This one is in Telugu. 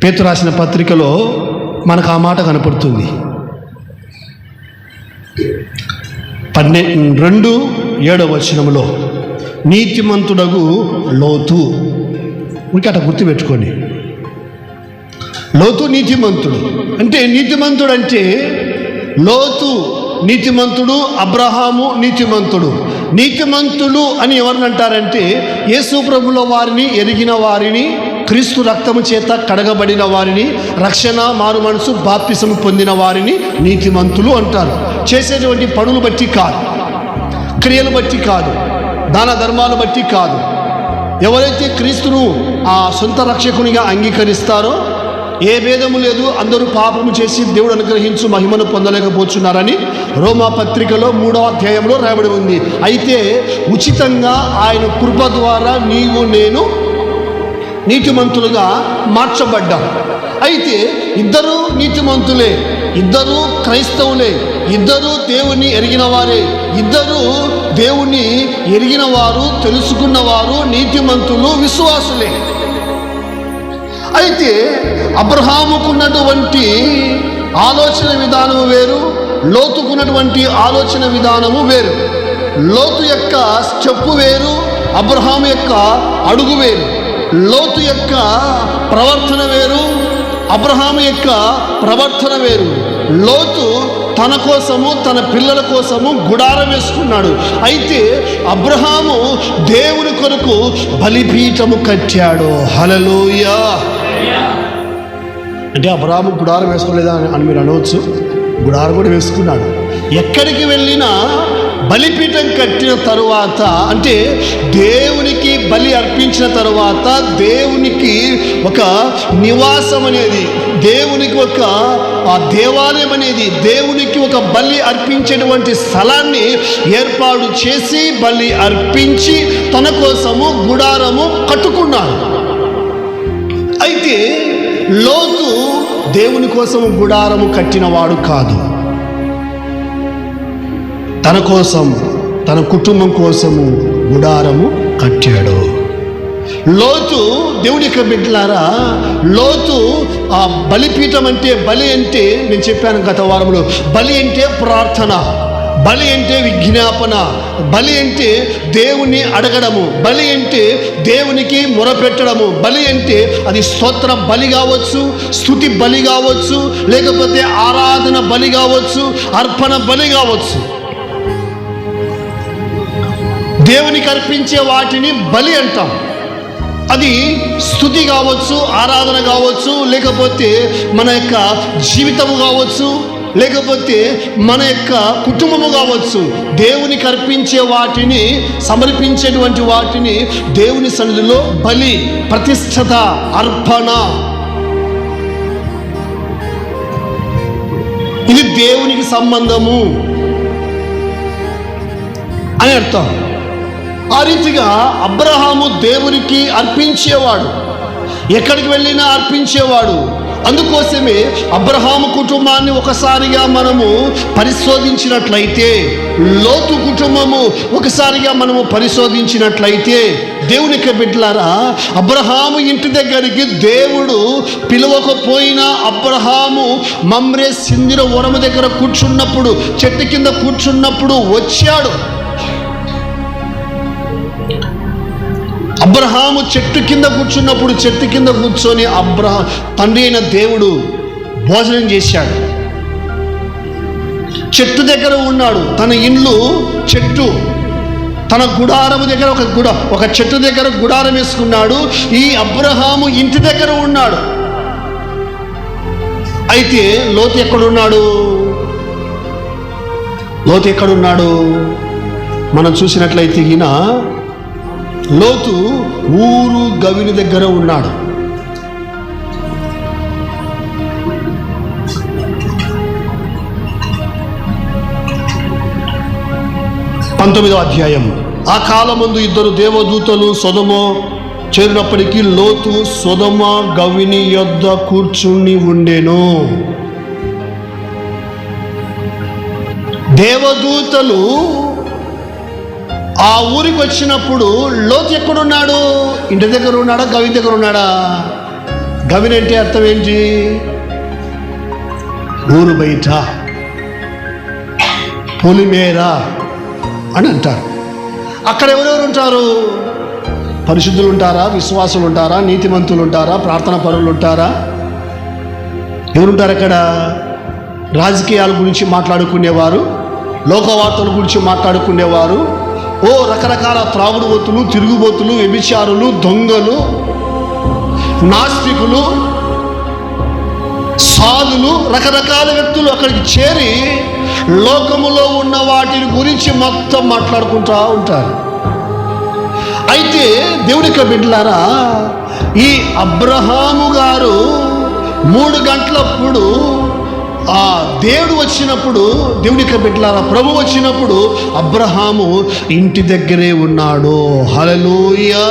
పేతురు రాసిన పత్రికలో మనకు ఆ మాట కనపడుతుంది. 2:7 నీతిమంతుడగు లోతు. ఇంకా అట్లా గుర్తుపెట్టుకోండి, లోతు నీతిమంతుడు అంటే, నీతిమంతుడు అంటే లోతు నీతిమంతుడు, అబ్రహాము నీతిమంతుడు. నీతిమంతులు అని ఎవరిని అంటారంటే, యేసు ప్రభుల వారిని ఎరిగిన వారిని, క్రీస్తు రక్తము చేత కడగబడిన వారిని, రక్షణ మారు మనసు బాప్తిసము పొందిన వారిని నీతిమంతులు అంటారు. చేసేటువంటి పనులు బట్టి కాదు, క్రియలు బట్టి కాదు, దాన ధర్మాలు బట్టి కాదు. ఎవరైతే క్రీస్తును ఆ సొంత రక్షకునిగా అంగీకరిస్తారో ఏ భేదము లేదు, అందరూ పాపము చేసి దేవుడు అనుగ్రహించు మహిమను పొందలేకపోతున్నారని రోమా పత్రికలో 3వ అధ్యాయంలో రాయబడి ఉంది. అయితే ఉచితంగా ఆయన కృప ద్వారా నీవు నేను నీతిమంతులుగా మార్చబడ్డాం. అయితే ఇద్దరు నీతిమంతులే, ఇద్దరు క్రైస్తవులే, ఇద్దరు దేవుని ఎరిగిన వారే, ఇద్దరు దేవుని ఎరిగిన వారు, తెలుసుకున్నవారు, నీతిమంతులు, విశ్వాసులే. అయితే అబ్రహాముకున్నటువంటి ఆలోచన విధానము వేరు, లోతుకున్నటువంటి ఆలోచన విధానము వేరు. లోతు యొక్క స్టెప్పు వేరు, అబ్రహాము యొక్క అడుగు వేరు. లోతు యొక్క ప్రవర్తన వేరు, అబ్రహాము యొక్క ప్రవర్తన వేరు. లోతు తన కోసము, తన పిల్లల కోసము గుడారం వేసుకున్నాడు. అయితే అబ్రహాము దేవుని కొరకు బలిపీఠము కట్టాడు. హల్లెలూయా. అంటే అబ్రహాము గుడారం వేసుకోలేదా అని మీరు అనవచ్చు. గుడారం కూడా వేసుకున్నాడు. ఎక్కడికి వెళ్ళినా బలిపీఠం కట్టిన తరువాత, అంటే దేవునికి బలి అర్పించిన తరువాత, దేవునికి ఒక నివాసం అనేది, దేవునికి ఒక దేవాలయం అనేది, దేవునికి ఒక బలి అర్పించేటువంటి స్థలాన్ని ఏర్పాటు చేసి బలి అర్పించి తన కోసము గుడారము కట్టుకున్నాడు. అయితే లోతు దేవుని కోసము గుడారము కట్టినవాడు కాదు, తన కోసం, తన కుటుంబం కోసము గుడారము కట్టాడు. లోతు దేవుని యొక్క బిడ్డలారా, లోతు ఆ బలిపీఠం అంటే, బలి అంటే నేను చెప్పాను గత వారంలో, బలి అంటే ప్రార్థన, బలి అంటే విజ్ఞాపన, బలి అంటే దేవుని అడగడము, బలి అంటే దేవునికి మొరపెట్టడము, బలి అంటే అది స్తోత్ర బలి కావచ్చు, స్తుతి బలి కావచ్చు, లేకపోతే ఆరాధన బలి కావచ్చు, అర్పణ బలి కావచ్చు. దేవునికి అర్పించే వాటిని బలి అంటాం. అది స్తుతి కావచ్చు, ఆరాధన కావచ్చు, లేకపోతే మన యొక్క జీవితము కావచ్చు, లేకపోతే మన యొక్క కుటుంబము కావచ్చు. దేవునికి అర్పించే వాటిని, సమర్పించేటువంటి వాటిని దేవుని సన్నిధిలో బలి, ప్రతిష్ఠత, అర్పణ, ఇది దేవునికి సంబంధము అని అర్థం. ఆ రీతిగా అబ్రహాము దేవునికి అర్పించేవాడు, ఎక్కడికి వెళ్ళినా అర్పించేవాడు. అందుకోసమే అబ్రహాము కుటుంబాన్ని ఒకసారిగా మనము పరిశోధించినట్లయితే, లోతు కుటుంబము ఒకసారిగా మనము పరిశోధించినట్లయితే, దేవునికి బిడ్డలారా, అబ్రహాము ఇంటి దగ్గరికి దేవుడు పిలవకపోయినా అబ్రహాము మమ్రే సిందిర వరము దగ్గర కూర్చున్నప్పుడు, చెట్టు కింద కూర్చున్నప్పుడు వచ్చాడు. అబ్రహాము చెట్టు కింద కూర్చున్నప్పుడు, చెట్టు కింద కూర్చొని తండ్రి అయిన దేవుడు భోజనం చేశాడు. చెట్టు దగ్గర ఉన్నాడు, తన ఇల్లు చెట్టు, తన గుడారము దగ్గర ఒక చెట్టు దగ్గర గుడారం వేసుకున్నాడు. ఈ అబ్రహాము ఇంటి దగ్గర ఉన్నాడు. అయితే లోతు ఎక్కడున్నాడు? లోతు ఎక్కడున్నాడు? మనం చూసినట్లయితే ఈయన లోతు ఊరు గవిని దగ్గర ఉన్నాడు. అధ్యాయం. ఆ కాలమందు 2 దేవదూతలు సొదొమ చేరినప్పటికీ లోతు సొదొమ గవిని యొద్ద కూర్చుని ఉండెను. దేవదూతలు ఆ ఊరికి వచ్చినప్పుడు లోతు ఎక్కడున్నాడు? ఇంటి దగ్గర ఉన్నాడా? గవి దగ్గర ఉన్నాడా? గవిని అంటే అర్థం ఏంటి? ఊరు బయట, పొలిమేర అని అంటారు. అక్కడ ఎవరెవరు ఉంటారు? పరిశుద్ధులు ఉంటారా? విశ్వాసులు ఉంటారా? నీతిమంతులు ఉంటారా? ప్రార్థన పరులు ఉంటారా? ఎవరుంటారు అక్కడ? రాజకీయాల గురించి మాట్లాడుకునేవారు, లోకవార్తల గురించి మాట్లాడుకునేవారు, రకరకాల త్రాగుడుబోతులు, తిరుగుబోతులు, వ్యభిచారులు, దొంగలు, నాస్తికులు, సాధులు, రకరకాల వ్యక్తులు అక్కడికి చేరి లోకములో ఉన్న వాటిని గురించి మొత్తం మాట్లాడుకుంటూ ఉంటారు. అయితే దేవుడికి బిడ్డలారా, ఈ అబ్రహాము గారు 3 గంటలప్పుడు దేవుడు వచ్చినప్పుడు, దేవుడికి బిడ్డలారా, ప్రభు వచ్చినప్పుడు అబ్రహాము ఇంటి దగ్గరే ఉన్నాడు. హల్లెలూయా.